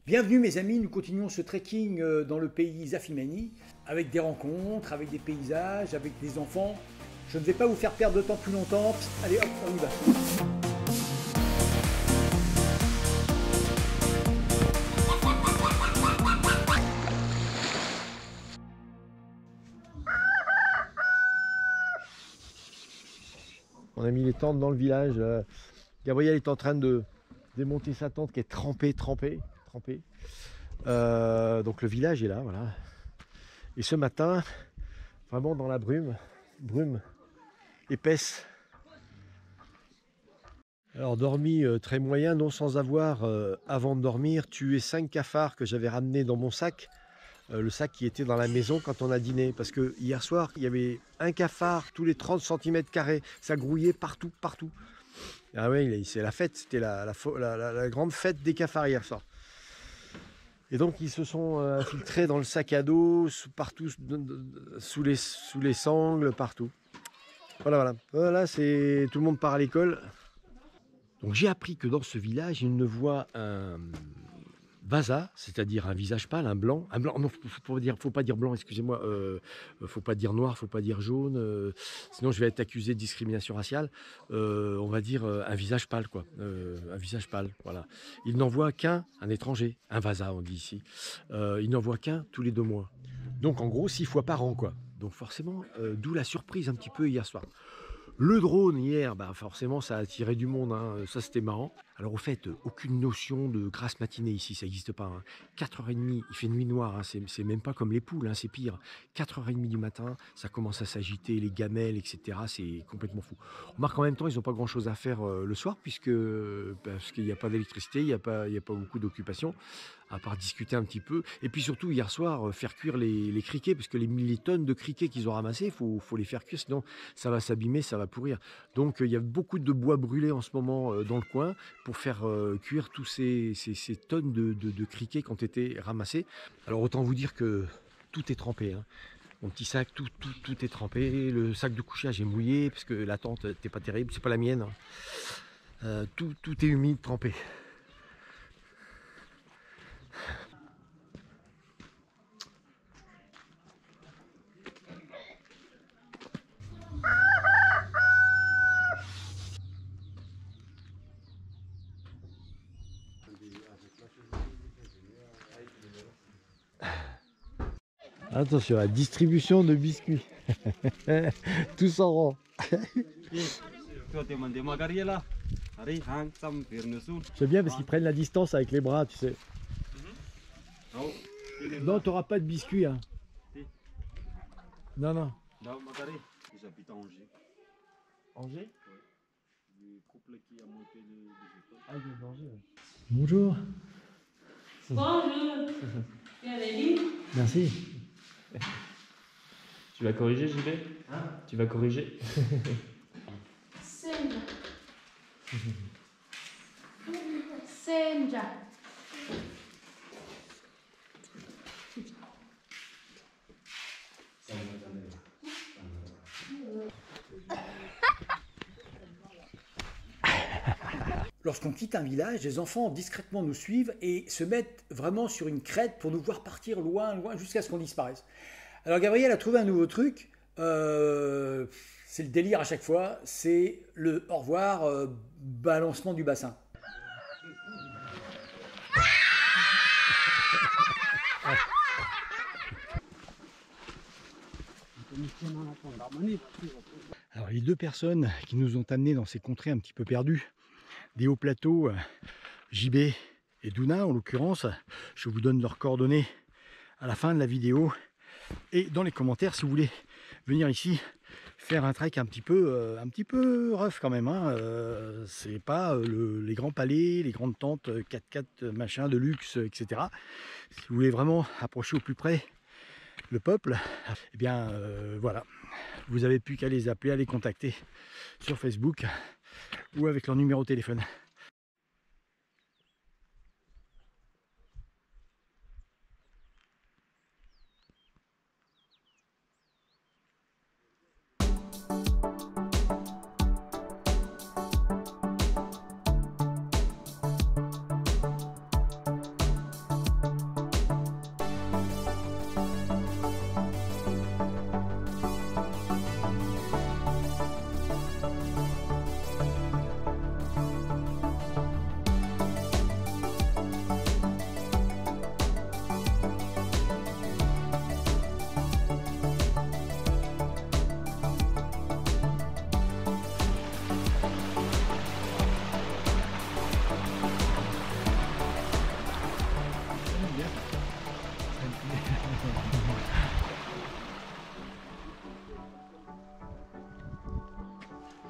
Bienvenue mes amis, nous continuons ce trekking dans le pays Zafimani avec des rencontres, avec des paysages, avec des enfants. Je ne vais pas vous faire perdre de temps plus longtemps. Allez hop, on y va. On a mis les tentes dans le village. Gabriel est en train de démonter sa tente qui est trempée. Donc le village est là, voilà. Et ce matin, vraiment dans la brume épaisse. Alors dormi très moyen, non sans avoir, avant de dormir, tué 5 cafards que j'avais ramenés dans mon sac. Le sac qui était dans la maison quand on a dîné. Parce que hier soir, il y avait un cafard tous les 30 cm². Ça grouillait partout. Ah oui, c'est la fête. C'était la grande fête des cafards hier soir. Et donc ils se sont infiltrés dans le sac à dos, partout, sous les sangles, partout. Voilà, c'est tout le monde part à l'école. Donc j'ai appris que dans ce village, il ne voit un vasa, c'est-à-dire un visage pâle, un blanc, non, faut pas dire blanc, excusez-moi, faut pas dire noir, faut pas dire jaune, sinon je vais être accusé de discrimination raciale. On va dire un visage pâle, quoi, un visage pâle, voilà. Il n'en voit qu'un, un étranger, un vasa, on dit ici. Il n'en voit qu'un tous les 2 mois. Donc en gros 6 fois par an, quoi. Donc forcément, d'où la surprise un petit peu hier soir. Le drone hier, forcément ça a attiré du monde, hein. Ça c'était marrant. Alors au fait, aucune notion de grasse matinée ici, ça n'existe pas. 4h30, il fait nuit noire, hein. C'est même pas comme les poules, hein, c'est pire. 4h30 du matin, ça commence à s'agiter, les gamelles, etc. C'est complètement fou. On remarque en même temps, ils n'ont pas grand chose à faire le soir, parce qu'il n'y a pas d'électricité, il n'y a pas beaucoup d'occupation, à part discuter un petit peu. Et puis surtout, hier soir, faire cuire les criquets, parce que les tonnes de criquets qu'ils ont ramassés, il faut les faire cuire, sinon ça va s'abîmer, ça va pourrir. Donc il y a beaucoup de bois brûlé en ce moment dans le coin pour faire cuire tous ces tonnes de criquets qui ont été ramassés. Alors autant vous dire que tout est trempé, hein. Mon petit sac, tout est trempé. Le sac de couchage est mouillé parce que la tente n'était pas terrible, c'est pas la mienne, hein. Tout est humide, trempé. Attention, la distribution de biscuits. Tous en rang. C'est bien parce qu'ils prennent la distance avec les bras, tu sais. Non, tu n'auras pas de biscuits, hein. Non. Ils habitent à Angers. Angers? Le couple qui a monté les écoles. Ah, il est d'Angers, ouais. Bonjour. Bonjour. Bien allé. Merci. Tu vas corriger, JB? Hein? Tu vas corriger? Senja. Senja. Lorsqu'on quitte un village, les enfants discrètement nous suivent et se mettent vraiment sur une crête pour nous voir partir loin jusqu'à ce qu'on disparaisse. Alors Gabriel a trouvé un nouveau truc, c'est le délire à chaque fois, c'est le au revoir balancement du bassin. Alors les 2 personnes qui nous ont amenés dans ces contrées un petit peu perdues, des hauts plateaux, JB et Douna en l'occurrence, je vous donne leurs coordonnées à la fin de la vidéo. Et dans les commentaires, si vous voulez venir ici faire un trek un petit peu rough quand même, hein. C'est pas les grands palais, les grandes tentes 4x4 machin de luxe, etc. Si vous voulez vraiment approcher au plus près le peuple, eh bien voilà, vous avez plus qu'à les appeler, à les contacter sur Facebook ou avec leur numéro de téléphone.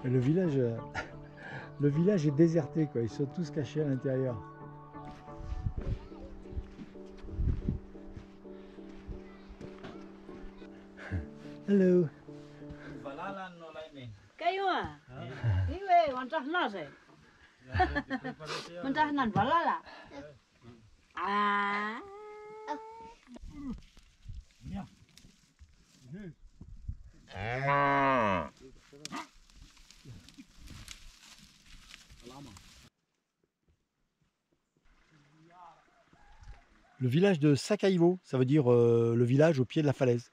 Et le village est déserté, quoi. Ils sont tous cachés à l'intérieur. Hello. Kayo ah. Iwe, wantah nase. Wantah nan balala. Ah. Le village de Sakaivo, ça veut dire le village au pied de la falaise.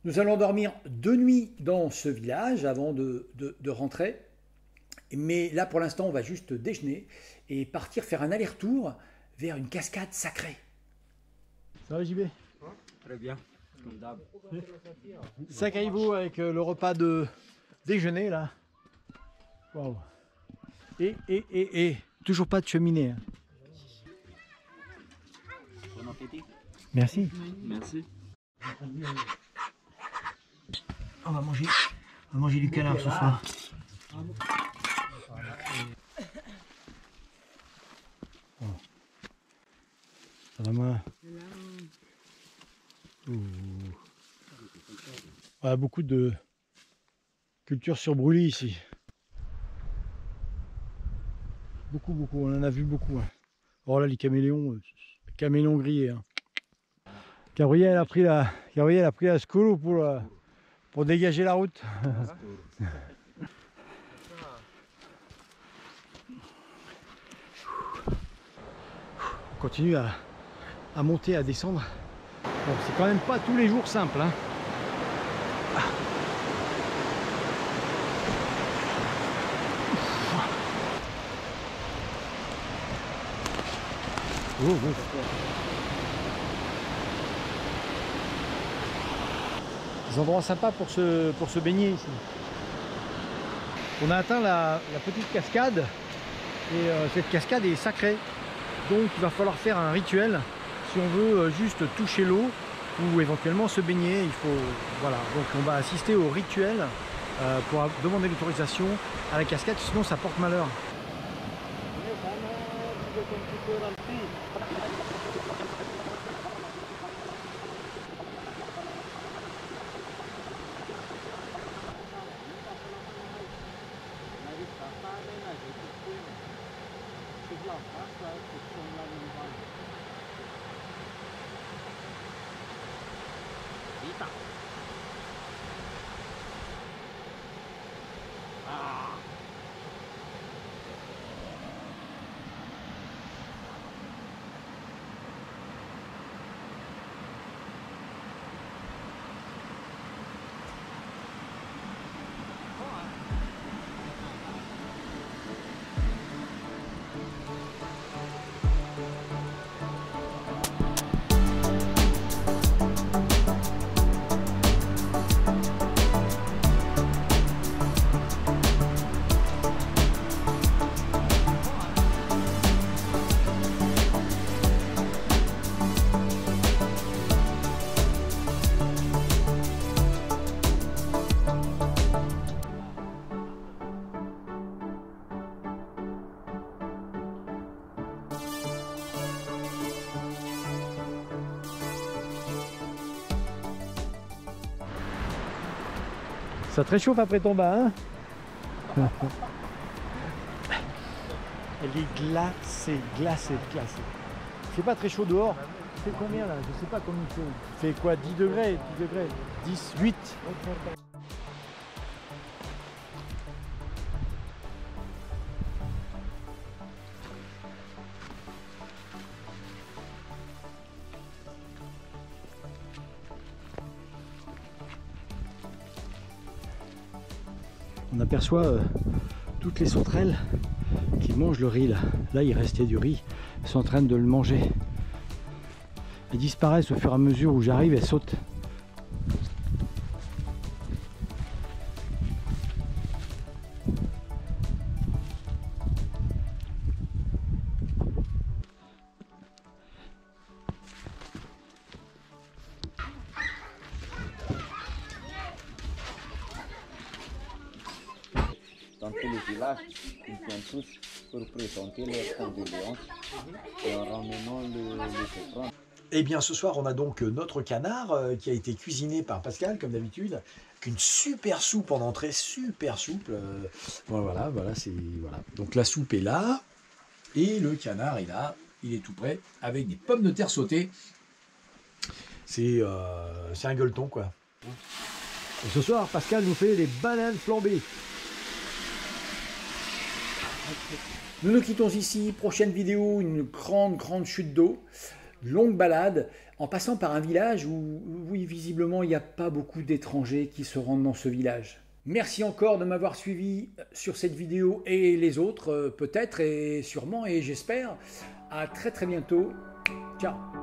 Nous allons dormir 2 nuits dans ce village avant de rentrer. Mais là, pour l'instant, on va juste déjeuner et partir faire un aller-retour vers une cascade sacrée. Ça va, JB? Très bien, comme d'hab. Sakaivo avec le repas de déjeuner, là. Waouh. Et toujours pas de cheminée. Hein. Bon appétit. Merci. Merci. On va manger du canard ce soir. Oh. Ça va moi. Ouais, beaucoup de culture sur brûlis ici. Beaucoup, on en a vu beaucoup. Hein. Oh là les caméléons grillés. Hein. Gabriel a pris la scolo pour dégager la route. On continue à monter, à descendre. Bon, c'est quand même pas tous les jours simple. Hein. Oh, oh. Des endroits sympas pour se baigner ici. On a atteint la petite cascade et cette cascade est sacrée. Donc il va falloir faire un rituel si on veut juste toucher l'eau ou éventuellement se baigner. Il faut, voilà, donc on va assister au rituel pour demander l'autorisation à la cascade, sinon ça porte malheur. Ça te réchauffe après ton bain, hein? Elle est glacée. C'est pas très chaud dehors. Il fait combien là? Je sais pas combien il fait. Il fait quoi? 10 degrés? 10, 8. On aperçoit toutes les sauterelles qui mangent le riz là. Là il restait du riz, elles sont en train de le manger. Elles disparaissent au fur et à mesure où j'arrive, elles sautent. tout le village, ils viennent tous pour présenter leurs condoléances et en ramenant les offrandes. Eh bien, ce soir, on a donc notre canard qui a été cuisiné par Pascal, comme d'habitude, avec une super soupe en entrée, super souple. Voilà. Donc la soupe est là, et le canard est là, il est tout prêt, avec des pommes de terre sautées. C'est un gueuleton, quoi. Et ce soir, Pascal nous fait des bananes flambées. Nous nous quittons ici. Prochaine vidéo, une grande chute d'eau. Longue balade en passant par un village où, oui, visiblement, il n'y a pas beaucoup d'étrangers qui se rendent dans ce village. Merci encore de m'avoir suivi sur cette vidéo et les autres, peut-être et sûrement, et j'espère. À très bientôt. Ciao.